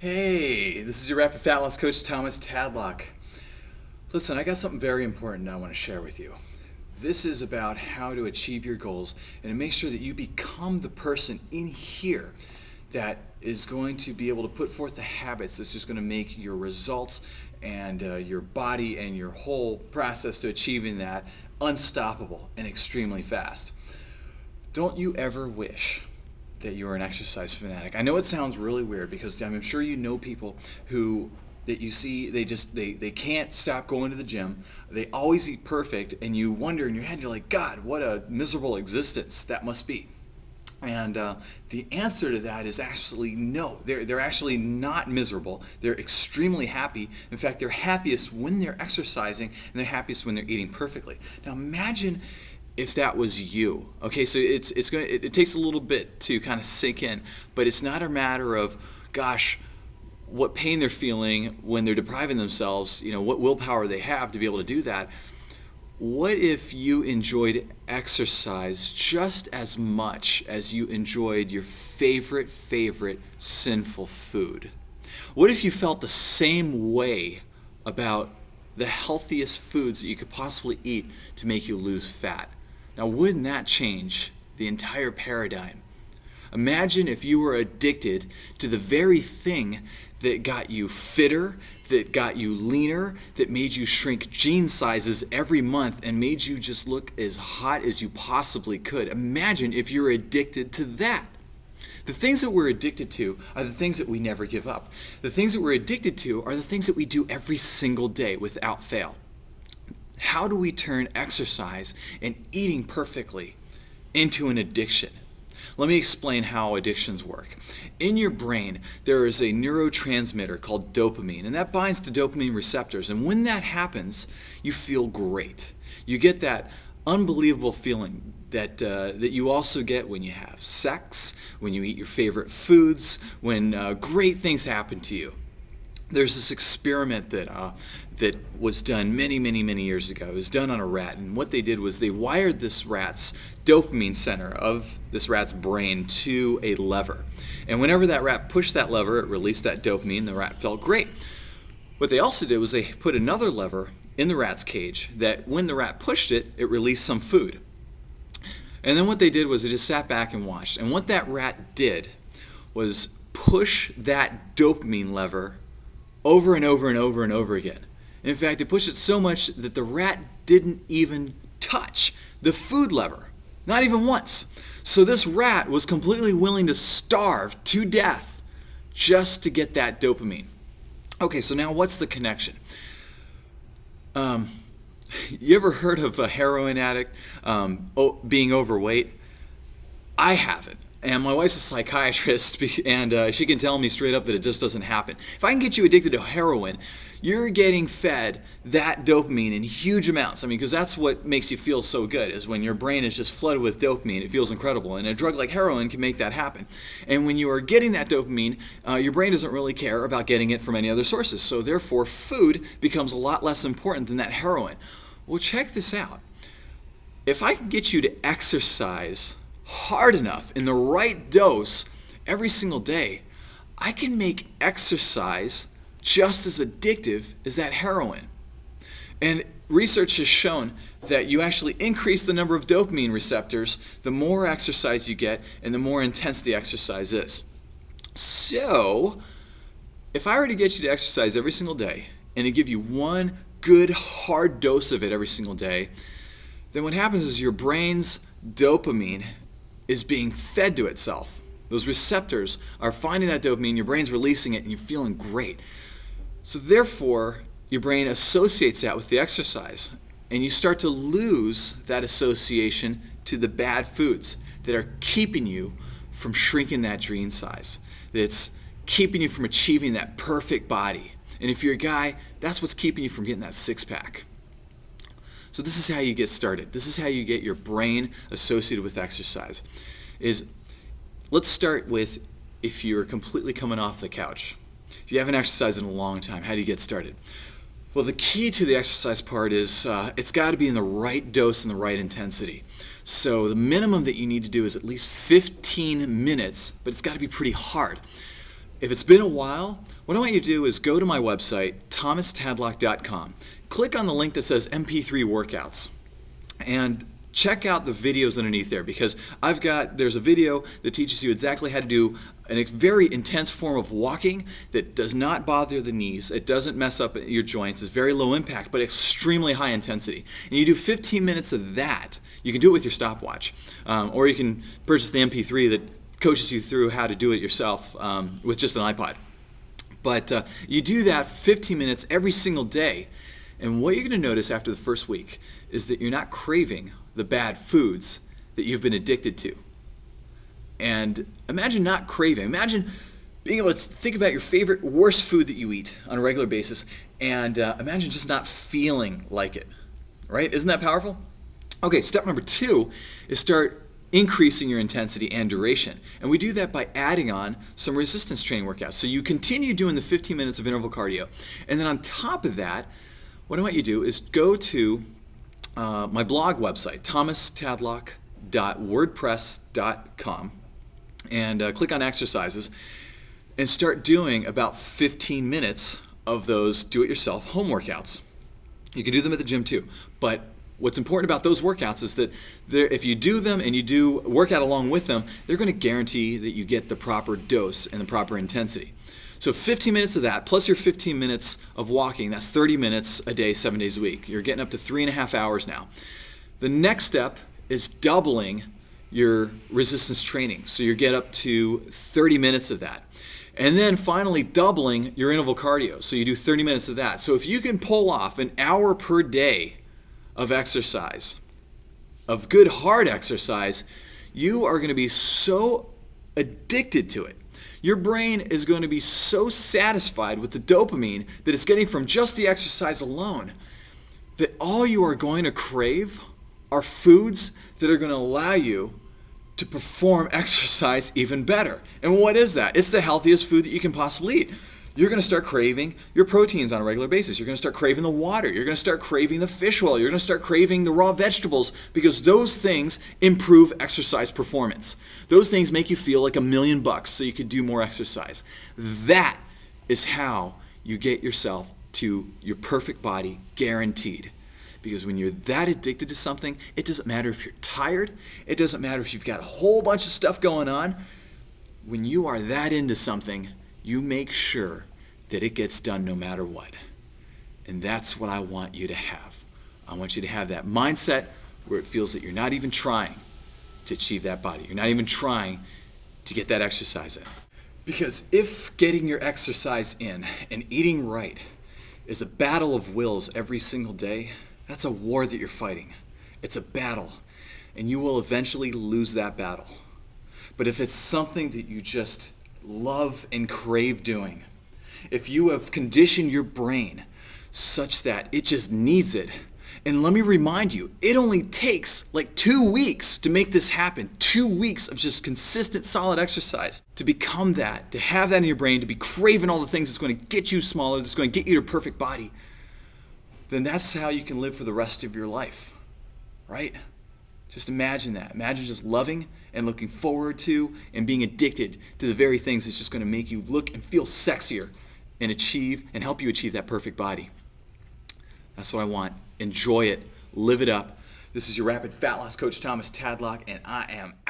Hey, this is your rapid fat loss coach, Thomas Tadlock. Listen, I got something very important I want to share with you. This is about how to achieve your goals and to make sure that you become the person in here that is going to be able to put forth the habits that's just going to make your results and your body and your whole process to achieving that unstoppable and extremely fast. Don't you ever wish that you're an exercise fanatic? I know it sounds really weird because I'm sure you know people who that you see they can't stop going to the gym. They always eat perfect, and you wonder in your head, you're like, God, what a miserable existence that must be. And the answer to that is actually no. They're actually not miserable. They're extremely happy. In fact, they're happiest when they're exercising, and they're happiest when they're eating perfectly. Now imagine if that was you. Okay, so it takes a little bit to kind of sink in, but it's not a matter of, gosh, what pain they're feeling when they're depriving themselves, what willpower they have to be able to do that. What if you enjoyed exercise just as much as you enjoyed your favorite sinful food? What if you felt the same way about the healthiest foods that you could possibly eat to make you lose fat? Now, wouldn't that change the entire paradigm? Imagine if you were addicted to the very thing that got you fitter, that got you leaner, that made you shrink jean sizes every month and made you just look as hot as you possibly could. Imagine if you were addicted to that. The things that we're addicted to are the things that we never give up. The things that we're addicted to are the things that we do every single day without fail. How do we turn exercise and eating perfectly into an addiction? Let me explain how addictions work. In your brain, there is a neurotransmitter called dopamine, and that binds to dopamine receptors. And when that happens, you feel great. You get that unbelievable feeling that you also get when you have sex, when you eat your favorite foods, when great things happen to you. There's this experiment that was done many years ago. It was done on a rat, and what they did was they wired this rat's dopamine center of this rat's brain to a lever. And whenever that rat pushed that lever, it released that dopamine. The rat felt great. What they also did was they put another lever in the rat's cage that when the rat pushed it, it released some food. And then what they did was they just sat back and watched. And what that rat did was push that dopamine lever over and over again. In fact, it pushed it so much that the rat didn't even touch the food lever, not even once. So this rat was completely willing to starve to death just to get that dopamine. Okay, so now what's the connection? You ever heard of a heroin addict being overweight? I haven't. And my wife's a psychiatrist, and she can tell me straight up that it just doesn't happen. If I can get you addicted to heroin, you're getting fed that dopamine in huge amounts. I mean, because that's what makes you feel so good, is when your brain is just flooded with dopamine. It feels incredible. And a drug like heroin can make that happen. And when you are getting that dopamine, your brain doesn't really care about getting it from any other sources. So therefore, food becomes a lot less important than that heroin. Well, check this out. If I can get you to exercise hard enough in the right dose every single day, I can make exercise just as addictive as that heroin. And research has shown that you actually increase the number of dopamine receptors the more exercise you get and the more intense the exercise is. So, if I were to get you to exercise every single day and to give you one good hard dose of it every single day, then what happens is your brain's dopamine is being fed to itself. Those receptors are finding that dopamine, your brain's releasing it, and you're feeling great. So therefore, your brain associates that with the exercise, and you start to lose that association to the bad foods that are keeping you from shrinking that jean size, that's keeping you from achieving that perfect body. And if you're a guy, that's what's keeping you from getting that six-pack. So this is how you get started. This is how you get your brain associated with exercise. Let's start with if you're completely coming off the couch. If you haven't exercised in a long time, how do you get started? Well, the key to the exercise part is it's got to be in the right dose and the right intensity. So the minimum that you need to do is at least 15 minutes, but it's got to be pretty hard. If it's been a while, what I want you to do is go to my website, thomastadlock.com. Click on the link that says MP3 workouts and check out the videos underneath there, because there's a video that teaches you exactly how to do a very intense form of walking that does not bother the knees. It doesn't mess up your joints. It's very low impact, but extremely high intensity. And you do 15 minutes of that. You can do it with your stopwatch, or you can purchase the MP3 that coaches you through how to do it yourself with just an iPod. But you do that for 15 minutes every single day. And what you're going to notice after the first week is that you're not craving the bad foods that you've been addicted to. And imagine not craving. Imagine being able to think about your favorite worst food that you eat on a regular basis, and imagine just not feeling like it. Right? Isn't that powerful? Okay, step number 2 is start increasing your intensity and duration. And we do that by adding on some resistance training workouts. So you continue doing the 15 minutes of interval cardio. And then on top of that, what I want you to do is go to my blog website, thomastadlock.wordpress.com, and click on exercises and start doing about 15 minutes of those do-it-yourself home workouts. You can do them at the gym too, but what's important about those workouts is that if you do them and you do workout along with them, they're going to guarantee that you get the proper dose and the proper intensity. So 15 minutes of that, plus your 15 minutes of walking, that's 30 minutes a day, 7 days a week. You're getting up to 3.5 hours now. The next step is doubling your resistance training. So you get up to 30 minutes of that. And then finally doubling your interval cardio. So you do 30 minutes of that. So if you can pull off an hour per day of exercise, of good hard exercise, you are going to be so addicted to it. Your brain is going to be so satisfied with the dopamine that it's getting from just the exercise alone that all you are going to crave are foods that are going to allow you to perform exercise even better. And what is that? It's the healthiest food that you can possibly eat. You're going to start craving your proteins on a regular basis. You're going to start craving the water. You're going to start craving the fish oil. You're going to start craving the raw vegetables, because those things improve exercise performance. Those things make you feel like $1,000,000 so you could do more exercise. That is how you get yourself to your perfect body, guaranteed. Because when you're that addicted to something, it doesn't matter if you're tired. It doesn't matter if you've got a whole bunch of stuff going on. When you are that into something, you make sure that it gets done no matter what. And that's what I want you to have. I want you to have that mindset where it feels that you're not even trying to achieve that body. You're not even trying to get that exercise in. Because if getting your exercise in and eating right is a battle of wills every single day, that's a war that you're fighting. It's a battle, and you will eventually lose that battle. But if it's something that you just love and crave doing, if you have conditioned your brain such that it just needs it, and let me remind you, it only takes like 2 weeks to make this happen. 2 weeks of just consistent, solid exercise to become that, to have that in your brain, to be craving all the things that's going to get you smaller, that's going to get you to a perfect body, then that's how you can live for the rest of your life, right? Just imagine that. Imagine just loving and looking forward to and being addicted to the very things that's just going to make you look and feel sexier and achieve and help you achieve that perfect body. That's what I want. Enjoy it. Live it up. This is your Rapid Fat Loss Coach, Thomas Tadlock, and I am out.